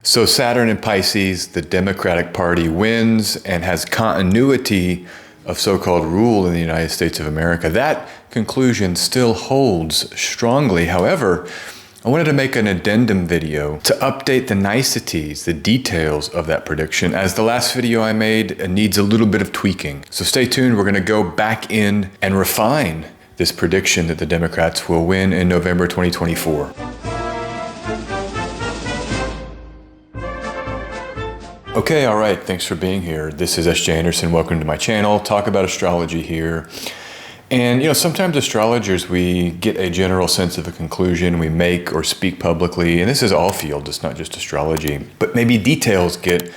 So Saturn in Pisces, the Democratic Party wins and has continuity of so-called rule in the United States of America. That conclusion still holds strongly. However, I wanted to make an addendum video to update the niceties, the details of that prediction, as the last video I made needs a little bit of tweaking. So stay tuned. We're going to go back in and refine this prediction that the Democrats will win in November 2024. Okay, all right, thanks for being here. This is S.J. Anderson. Welcome to my channel. Talk about astrology here. And, sometimes astrologers, we get a general sense of a conclusion we make or speak publicly, and this is all fields, it's not just astrology, but maybe details get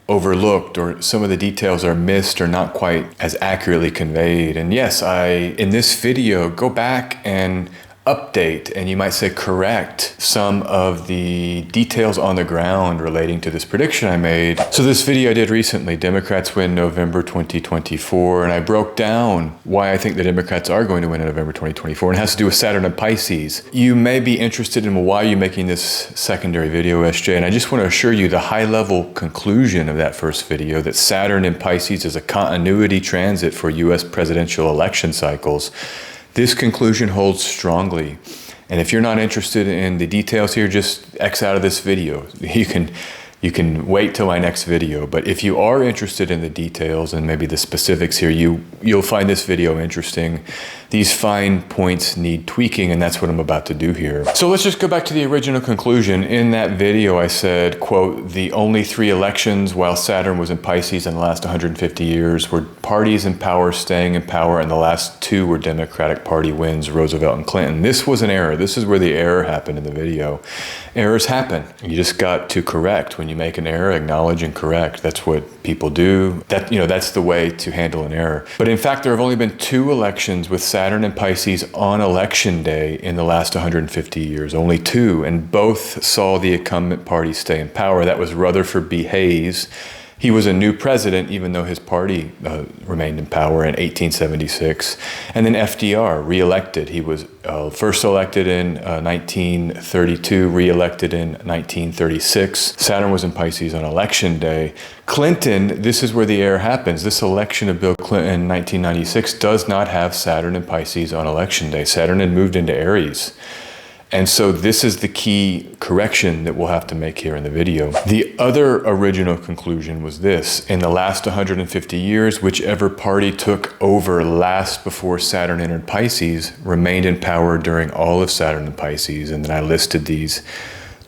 overlooked or some of the details are missed or not quite as accurately conveyed. And yes, in this video, go back and update, and you might say correct, some of the details on the ground relating to this prediction I made. So this video I did recently, Democrats win November 2024, and I broke down why I think the Democrats are going to win in November 2024, and it has to do with Saturn and Pisces. You may be interested in why you're making this secondary video, SJ, and I just want to assure you the high-level conclusion of that first video, that Saturn in Pisces is a continuity transit for U.S. presidential election cycles. This conclusion holds strongly. And if you're not interested in the details here, just X out of this video. You can wait till my next video. But if you are interested in the details and maybe the specifics here, you'll find this video interesting. These fine points need tweaking, and that's what I'm about to do here. So let's just go back to the original conclusion. In that video, I said, quote, the only 3 elections while Saturn was in Pisces in the last 150 years were parties in power staying in power, and the last 2 were Democratic Party wins, Roosevelt and Clinton. This was an error. This is where the error happened in the video. Errors happen. You just got to correct. When you make an error, acknowledge and correct. That's what people do. That's the way to handle an error. But in fact, there have only been 2 elections with Saturn and Pisces on election day in the last 150 years. Only 2, and both saw the incumbent party stay in power. That was Rutherford B. Hayes. He was a new president, even though his party remained in power in 1876. And then FDR, re-elected. He was first elected in 1932, re-elected in 1936. Saturn was in Pisces on election day. Clinton, this is where the error happens. This election of Bill Clinton in 1996 does not have Saturn and Pisces on election day. Saturn had moved into Aries. And so this is the key correction that we'll have to make here in the video. The other original conclusion was this: in the last 150 years, whichever party took over last before Saturn entered Pisces remained in power during all of Saturn and Pisces. And then I listed these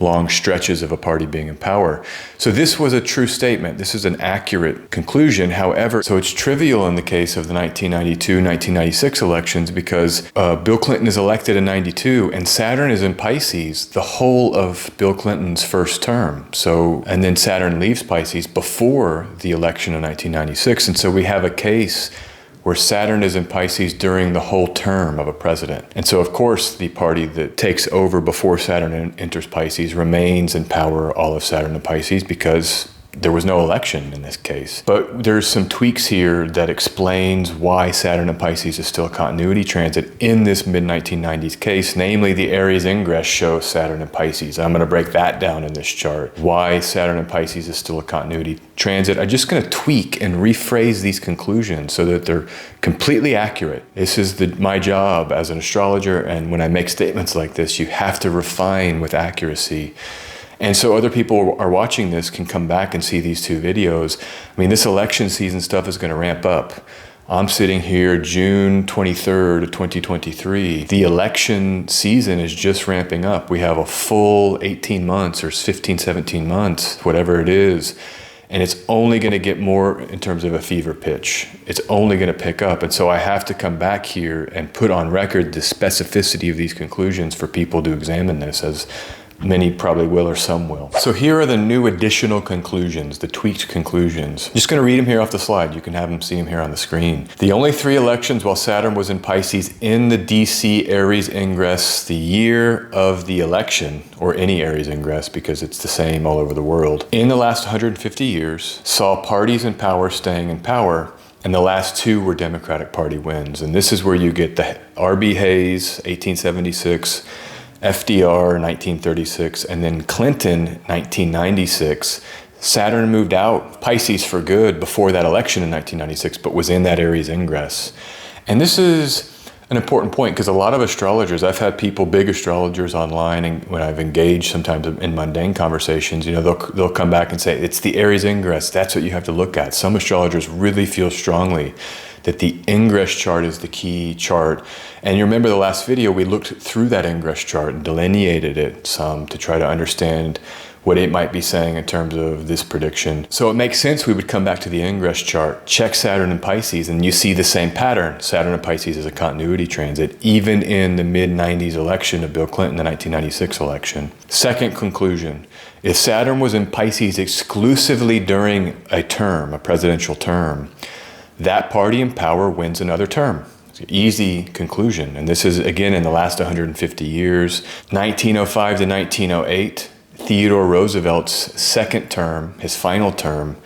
long stretches of a party being in power. So this was a true statement. This is an accurate conclusion. However, so it's trivial in the case of the 1992, 1996 elections because Bill Clinton is elected in 92 and Saturn is in Pisces the whole of Bill Clinton's first term. And then Saturn leaves Pisces before the election of 1996. And so we have a case where Saturn is in Pisces during the whole term of a president. And so, of course, the party that takes over before Saturn enters Pisces remains in power all of Saturn and Pisces because there was no election in this case. But there's some tweaks here that explains why Saturn and Pisces is still a continuity transit in this mid-1990s case, namely the Aries ingress shows Saturn and Pisces. I'm gonna break that down in this chart. Why Saturn and Pisces is still a continuity transit. I'm just gonna tweak and rephrase these conclusions so that they're completely accurate. This is my job as an astrologer, and when I make statements like this, you have to refine with accuracy. And so other people are watching this can come back and see these 2 videos. I mean, this election season stuff is going to ramp up. I'm sitting here June 23rd of 2023. The election season is just ramping up. We have a full 18 months or 15, 17 months, whatever it is. And it's only going to get more in terms of a fever pitch. It's only going to pick up. And so I have to come back here and put on record the specificity of these conclusions for people to examine this, as many probably will or some will. So here are the new additional conclusions, the tweaked conclusions. I'm just going to read them here off the slide. You can have them see them here on the screen. The only 3 elections while Saturn was in Pisces in the DC Aries ingress, the year of the election, or any Aries ingress because it's the same all over the world, in the last 150 years, saw parties in power staying in power, and the last 2 were Democratic Party wins. And this is where you get the R.B. Hayes, 1876, FDR 1936, and then Clinton 1996. Saturn moved out Pisces for good before that election in 1996, but was in that Aries ingress. And this is an important point because a lot of astrologers, I've had people, big astrologers online, and when I've engaged sometimes in mundane conversations, they'll come back and say, it's the Aries ingress, that's what you have to look at. Some astrologers really feel strongly that the ingress chart is the key chart. And you remember the last video, we looked through that ingress chart and delineated it some to try to understand what it might be saying in terms of this prediction. So it makes sense we would come back to the ingress chart, check Saturn and Pisces, and you see the same pattern. Saturn and Pisces is a continuity transit, even in the mid-90s election of Bill Clinton, the 1996 election. Second conclusion, if Saturn was in Pisces exclusively during a term, a presidential term, that party in power wins another term. It's an easy conclusion. And this is, again, in the last 150 years, 1905 to 1908, Theodore Roosevelt's second term, his final term,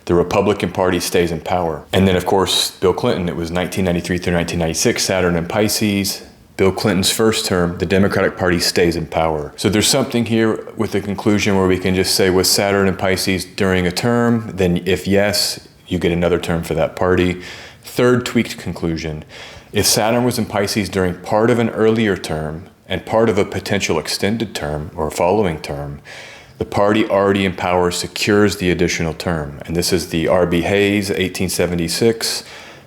the Republican Party stays in power. And then, of course, Bill Clinton, it was 1993 through 1996, Saturn and Pisces. Bill Clinton's first term, the Democratic Party stays in power. So there's something here with the conclusion where we can just say, was Saturn and Pisces during a term? Then if yes, you get another term for that party. Third tweaked conclusion, if Saturn was in Pisces during part of an earlier term and part of a potential extended term or following term, the party already in power secures the additional term. And this is the R.B. Hayes, 1876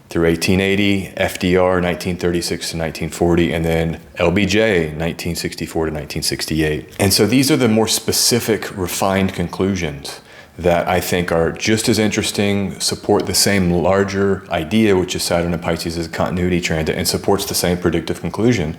through 1880, FDR, 1936 to 1940, and then LBJ, 1964 to 1968. And so these are the more specific, refined conclusions that I think are just as interesting, support the same larger idea, which is Saturn and Pisces as a continuity transit, and supports the same predictive conclusion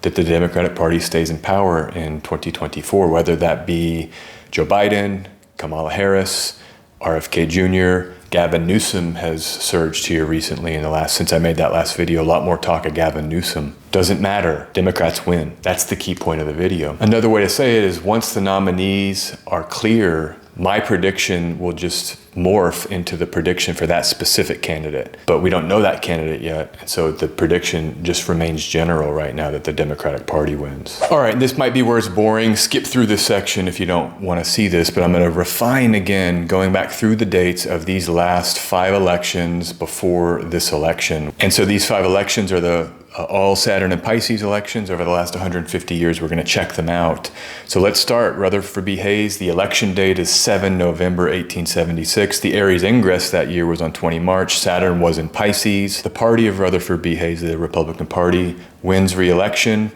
that the Democratic Party stays in power in 2024, whether that be Joe Biden, Kamala Harris, RFK Jr., Gavin Newsom has surged here recently since I made that last video. A lot more talk of Gavin Newsom. Doesn't matter. Democrats win. That's the key point of the video. Another way to say it is once the nominees are clear, my prediction will just morph into the prediction for that specific candidate. But we don't know that candidate yet. And so the prediction just remains general right now that the Democratic Party wins. All right, this might be where it's boring. Skip through this section if you don't want to see this, but I'm going to refine again, going back through the dates of these last 5 elections before this election. And so these 5 elections are the all Saturn and Pisces elections over the last 150 years. We're going to check them out. So let's start. Rutherford B. Hayes, the election date is 7 November 1876. The Aries ingress that year was on 20 March. Saturn was in Pisces. The party of Rutherford B. Hayes, the Republican Party, wins re-election.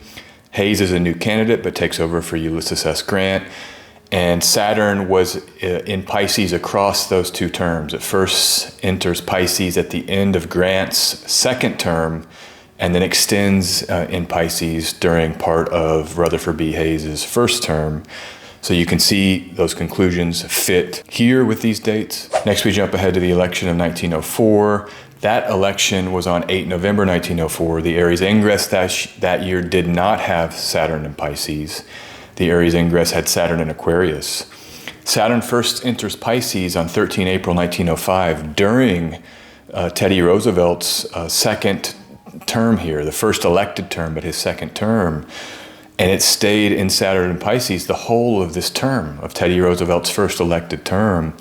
Hayes is a new candidate but takes over for Ulysses S. Grant. And Saturn was in Pisces across those 2 terms. It first enters Pisces at the end of Grant's second term, and then extends in Pisces during part of Rutherford B. Hayes' first term. So you can see those conclusions fit here with these dates. Next, we jump ahead to the election of 1904. That election was on 8 November 1904. The Aries ingress that year did not have Saturn in Pisces. The Aries ingress had Saturn in Aquarius. Saturn first enters Pisces on 13 April 1905 during Teddy Roosevelt's second term here, the first elected term, but his second term. And it stayed in Saturn and Pisces the whole of this term of Teddy Roosevelt's first elected term.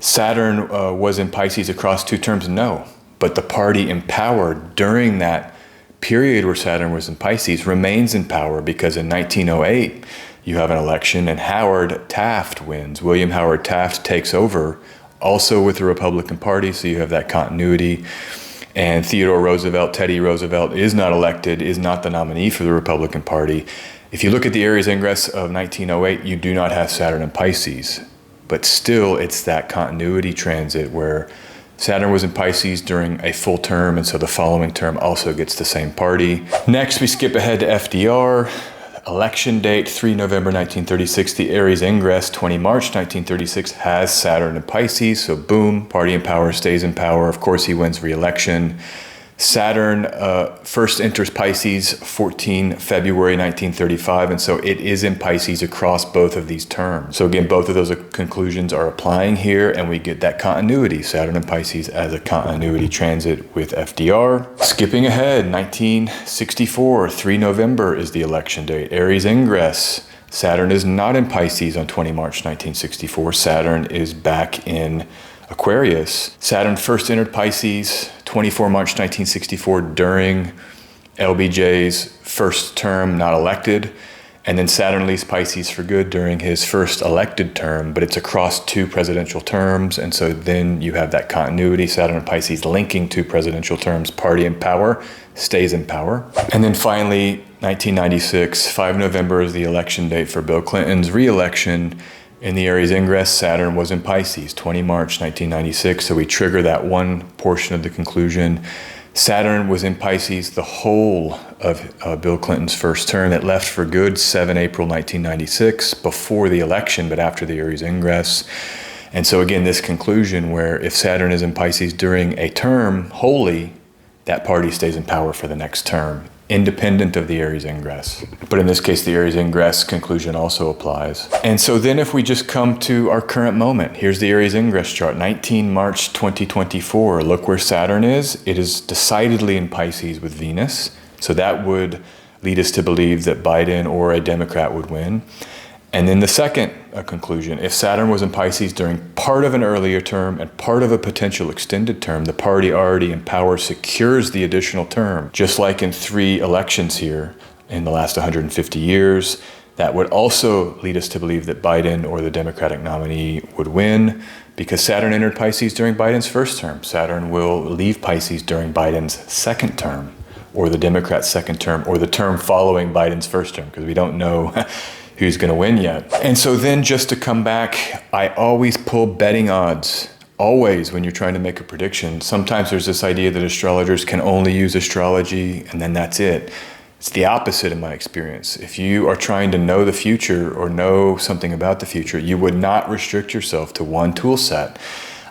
Saturn was in Pisces across 2 terms? No. But the party in power during that period where Saturn was in Pisces remains in power because in 1908 you have an election and Howard Taft wins. William Howard Taft takes over, also with the Republican Party, so you have that continuity. And Theodore Roosevelt, Teddy Roosevelt, is not elected, is not the nominee for the Republican Party. If you look at the Aries ingress of 1908, you do not have Saturn in Pisces. But still, it's that continuity transit where Saturn was in Pisces during a full term, and so the following term also gets the same party. Next, we skip ahead to FDR. Election date, 3 November 1936. The Aries ingress, 20 March 1936, has Saturn in Pisces. So boom, party in power stays in power. Of course, he wins re-election. Saturn first enters Pisces 14 February 1935, and so it is in Pisces across both of these terms. So again, both of those conclusions are applying here, and we get that continuity, Saturn and Pisces as a continuity transit with FDR. Skipping ahead, 1964, 3 November is the election date. Aries ingress. Saturn is not in Pisces on 20 March 1964. Saturn is back in Aquarius. Saturn first entered Pisces 24 March 1964 during LBJ's first term, not elected. And then Saturn leaves Pisces for good during his first elected term, but it's across 2 presidential terms. And so then you have that continuity, Saturn and Pisces linking 2 presidential terms, party in power, stays in power. And then finally, 1996, 5 November is the election date for Bill Clinton's re-election. In the Aries ingress, Saturn was in Pisces, 20 March 1996, so we trigger that one portion of the conclusion. Saturn was in Pisces the whole of Bill Clinton's first term. It left for good 7 April 1996, before the election, but after the Aries ingress. And so again, this conclusion where if Saturn is in Pisces during a term wholly, that party stays in power for the next term, independent of the Aries ingress. But in this case, the Aries ingress conclusion also applies. And so then if we just come to our current moment, here's the Aries ingress chart, 19 March 2024. Look where Saturn is. It is decidedly in Pisces with Venus. So that would lead us to believe that Biden or a Democrat would win. And then the second conclusion, if Saturn was in Pisces during part of an earlier term and part of a potential extended term, the party already in power secures the additional term. Just like in 3 elections here in the last 150 years, that would also lead us to believe that Biden or the Democratic nominee would win, because Saturn entered Pisces during Biden's first term. Saturn will leave Pisces during Biden's second term, or the Democrat's second term, or the term following Biden's first term, because we don't know who's going to win yet. And so then just to come back, I always pull betting odds. Always, when you're trying to make a prediction. Sometimes there's this idea that astrologers can only use astrology and then that's it. It's the opposite in my experience. If you are trying to know the future or know something about the future, you would not restrict yourself to one tool set.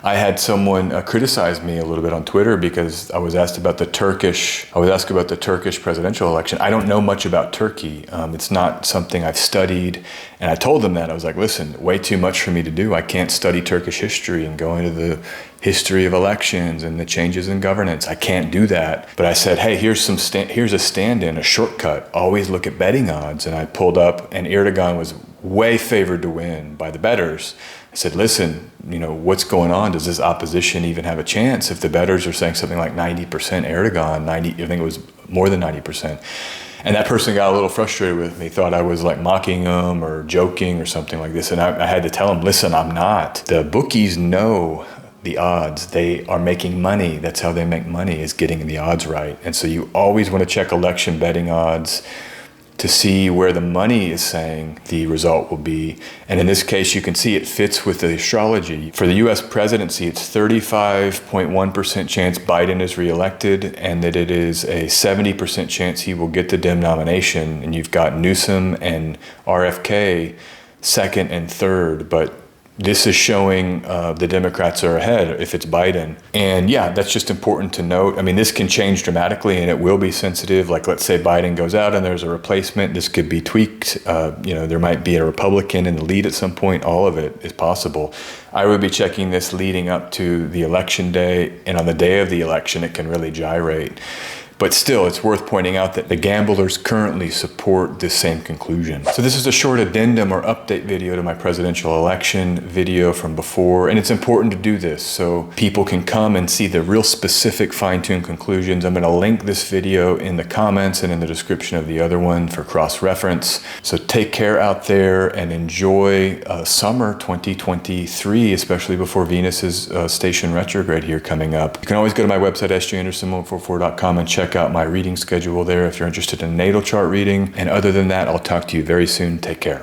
I had someone criticize me a little bit on Twitter because I was asked about the Turkish presidential election. I don't know much about Turkey. It's not something I've studied. And I told them that. I was like, listen, way too much for me to do. I can't study Turkish history and go into the history of elections and the changes in governance. I can't do that. But I said, hey, here's a stand-in, a shortcut. Always look at betting odds. And I pulled up, and Erdogan was way favored to win by the bettors. I said, listen, what's going on? Does this opposition even have a chance? If the bettors are saying something like 90% Erdogan, I think it was more than 90%. And that person got a little frustrated with me, thought I was like mocking him or joking or something like this. And I had to tell him, listen, I'm not. The bookies know the odds. They are making money. That's how they make money, is getting the odds right. And so you always want to check election betting odds to see where the money is saying the result will be. And in this case, you can see it fits with the astrology. For the US presidency, it's 35.1% chance Biden is reelected, and that it is a 70% chance he will get the Dem nomination. And you've got Newsom and RFK second and third, but this is showing the Democrats are ahead if it's Biden. And yeah, that's just important to note. I mean, this can change dramatically and it will be sensitive. Like, let's say Biden goes out and there's a replacement. This could be tweaked. There might be a Republican in the lead at some point. All of it is possible. I would be checking this leading up to the election day. And on the day of the election, it can really gyrate. But still, it's worth pointing out that the gamblers currently support this same conclusion. So this is a short addendum or update video to my presidential election video from before. And it's important to do this so people can come and see the real specific fine-tuned conclusions. I'm going to link this video in the comments and in the description of the other one for cross-reference. So take care out there and enjoy summer 2023, especially before Venus is station retrograde here coming up. You can always go to my website, sjanderson144.com, and check out my reading schedule there if you're interested in natal chart reading. And other than that, I'll talk to you very soon. Take care.